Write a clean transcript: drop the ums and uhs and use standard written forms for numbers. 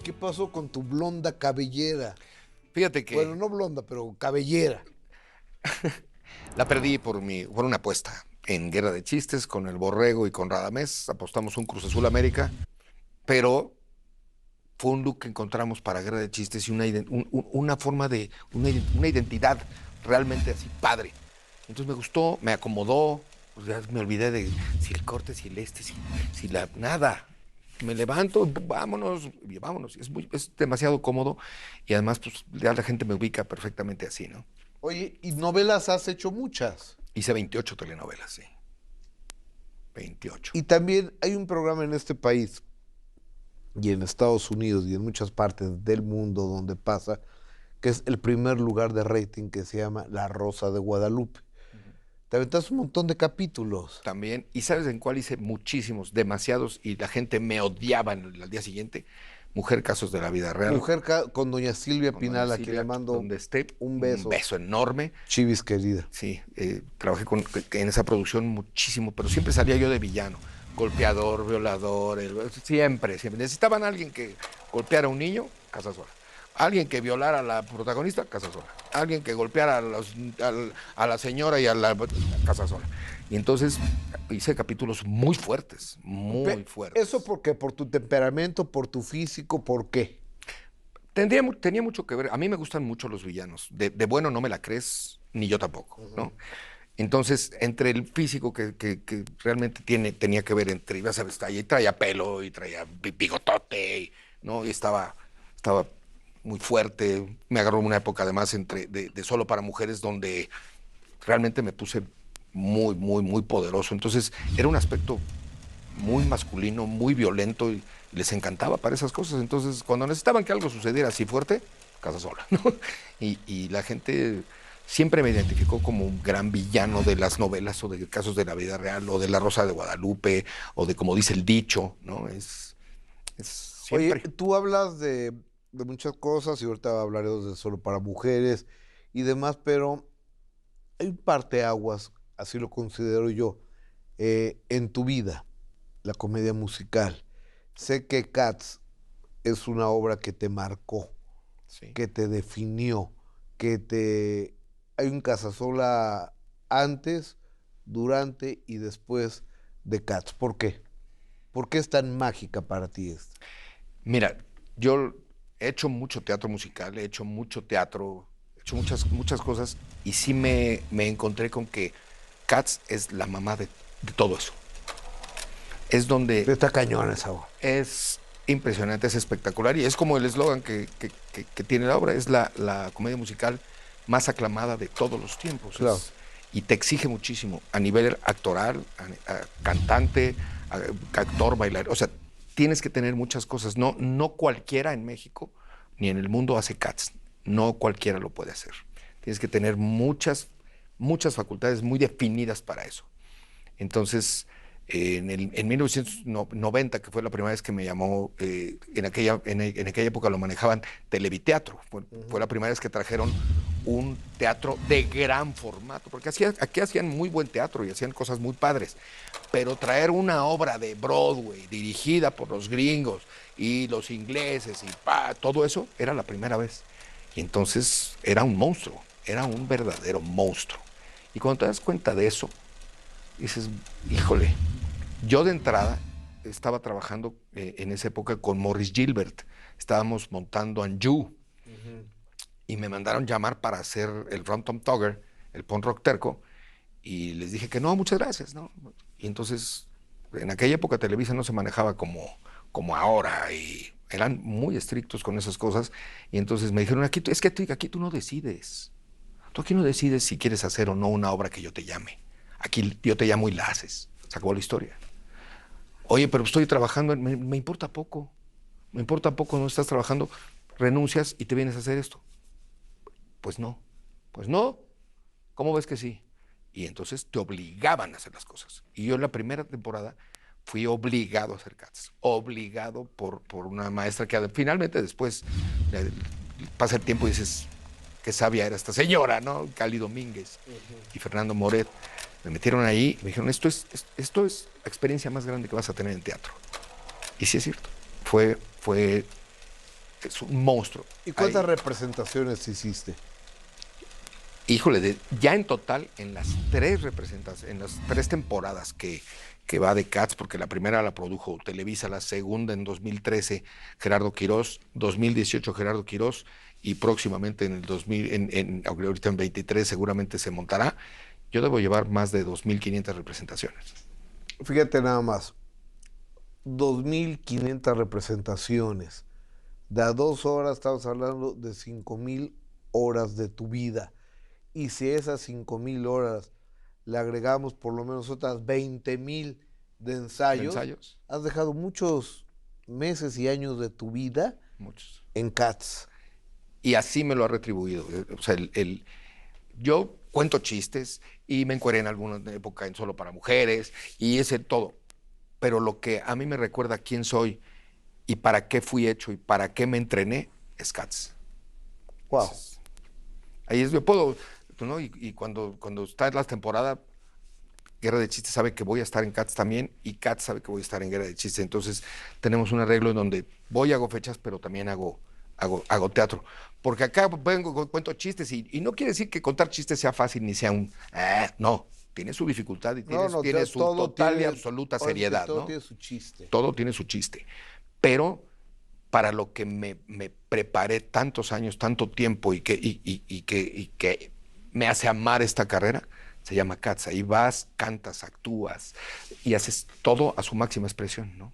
¿Qué pasó con tu blonda cabellera? Fíjate que Bueno, no blonda, pero cabellera. la perdí por una apuesta en Guerra de Chistes con el Borrego y con Radamés. Apostamos un Cruz Azul América, pero fue un look que encontramos para Guerra de Chistes y una forma de, una identidad realmente así padre. Entonces me gustó, me acomodó, pues ya me olvidé de si el corte, si el si la, nada. Me levanto, vámonos, y vámonos. Es demasiado cómodo y además pues ya la gente me ubica perfectamente así, ¿no? Oye, ¿y novelas has hecho muchas? Hice 28 telenovelas, sí. 28. Y también hay un programa en este país y en Estados Unidos y en muchas partes del mundo donde pasa, que es el primer lugar de rating que se llama La Rosa de Guadalupe. Te aventas un montón de capítulos. También, ¿y sabes en cuál hice muchísimos, demasiados, y la gente me odiaba al día siguiente? Mujer Casos de la Vida Real. Mujer con doña Silvia Con doña Pinal, a quien Silvia, le mando donde esté, un beso. un beso enorme. Chivis querida. Sí, trabajé en esa producción muchísimo, pero siempre salía yo de villano. Golpeador, violador, siempre. Necesitaban a alguien que golpeara a un niño, casa sola. Alguien que violara a la protagonista, casa sola. Alguien que golpeara a la señora y a la casa sola. Y entonces hice capítulos muy fuertes, muy fuertes. ¿Eso por qué? ¿Por tu temperamento, por tu físico, por qué? Tenía mucho que ver. A mí me gustan mucho los villanos. De bueno no me la crees, ni yo tampoco, ¿no? Entonces, entre el físico que realmente tenía que ver entre, ya sabes, y traía pelo y traía bigotote, ¿no? Y estaba muy fuerte. Me agarró una época además de solo para mujeres donde realmente me puse muy poderoso. Entonces, era un aspecto muy masculino, muy violento y les encantaba para esas cosas. Entonces, cuando necesitaban que algo sucediera así fuerte, casa sola, ¿no? Y la gente siempre me identificó como un gran villano de las novelas o de casos de la vida real o de La Rosa de Guadalupe o de como dice el dicho, ¿no? Es siempre. Oye, tú hablas de muchas cosas y ahorita hablaremos de Solo para Mujeres y demás, pero hay un parteaguas, así lo considero yo, en tu vida, la comedia musical. Sé que Cats es una obra que te marcó, Sí. que te definió, que te... Hay un Casasola antes, durante y después de Cats. ¿Por qué? ¿Por qué es tan mágica para ti esta? Mira, yo he hecho mucho teatro musical, he hecho mucho teatro, he hecho muchas cosas y sí me encontré con que Cats es la mamá de todo eso. Es donde Está cañón esa obra. es impresionante, es espectacular y es como el eslogan que tiene la obra, es la comedia musical más aclamada de todos los tiempos. Claro. Y te exige muchísimo a nivel actoral, cantante, actor, bailar, o sea, tienes que tener muchas cosas. No cualquiera en México ni en el mundo hace Cats, no cualquiera lo puede hacer. Tienes que tener muchas facultades muy definidas para eso. Entonces, en 1990, que fue la primera vez que me llamó, en aquella época lo manejaban Televiteatro. Fue la primera vez que trajeron un teatro de gran formato, porque aquí hacían muy buen teatro y hacían cosas muy padres, pero traer una obra de Broadway dirigida por los gringos y los ingleses y todo eso era la primera vez. Y entonces era un monstruo, era un verdadero monstruo. Y cuando te das cuenta de eso, dices, híjole, yo de entrada estaba trabajando en esa época con Morris Gilbert, estábamos montando Anjou y me mandaron llamar para hacer el Rom Tom Tugger, el punk rock terco, y les dije que no, muchas gracias, ¿no? Y entonces, en aquella época Televisa no se manejaba como ahora y eran muy estrictos con esas cosas, y entonces me dijeron, es que aquí tú no decides, tú aquí no decides si quieres hacer o no una obra que yo te llame. Aquí yo te llamo y la haces. Se acabó la historia. Oye, pero estoy trabajando, me importa poco. Me importa poco, no estás trabajando, renuncias y te vienes a hacer esto. Pues no. Pues no. ¿Cómo ves que sí? Y entonces te obligaban a hacer las cosas. Y yo en la primera temporada fui obligado a hacer Cats. Obligado por una maestra que finalmente después pasa el tiempo y dices, qué sabia era esta señora, ¿no? Cali Domínguez y Fernando Moret. Me metieron ahí y me dijeron, esto es la experiencia más grande que vas a tener en teatro. Y sí es cierto, fue es un monstruo. ¿Y cuántas Ahí, representaciones hiciste? híjole, ya en total, en las 3 representaciones, en las 3 temporadas que va de Cats, porque la primera la produjo Televisa, la segunda en 2013 Gerardo Quirós, 2018 Gerardo Quirós, y próximamente en el 2000, ahorita en 23 seguramente se montará. Yo debo llevar más de 2.500 representaciones. Fíjate nada más, 2.500 representaciones. De a 2 horas estamos hablando de 5.000 horas de tu vida. Y si esas 5.000 horas le agregamos por lo menos otras 20.000 de ¿De ensayos, ensayos? has dejado muchos meses y años de tu vida Muchos. en Cats. Y así me lo ha retribuido. O sea, yo cuento chistes y me encueré en alguna época en Solo para Mujeres y ese todo. Pero lo que a mí me recuerda quién soy y para qué fui hecho y para qué me entrené es Cats. Wow. Ahí es, yo puedo, ¿no? Y cuando está en la temporada, Guerra de Chistes sabe que voy a estar en Cats también y Cats sabe que voy a estar en Guerra de Chistes. Entonces tenemos un arreglo en donde voy, hago fechas, pero también hago teatro. Porque acá vengo, cuento chistes y no quiere decir que contar chistes sea fácil ni sea un... no, tiene su dificultad y No, no, tiene su todo total y tiene, absoluta ahora sí que seriedad, todo ¿no? tiene su chiste. Todo tiene su chiste. Pero para lo que me preparé tantos años, tanto tiempo y que me hace amar esta carrera, se llama Cats. Ahí vas, cantas, actúas y haces todo a su máxima expresión, ¿no?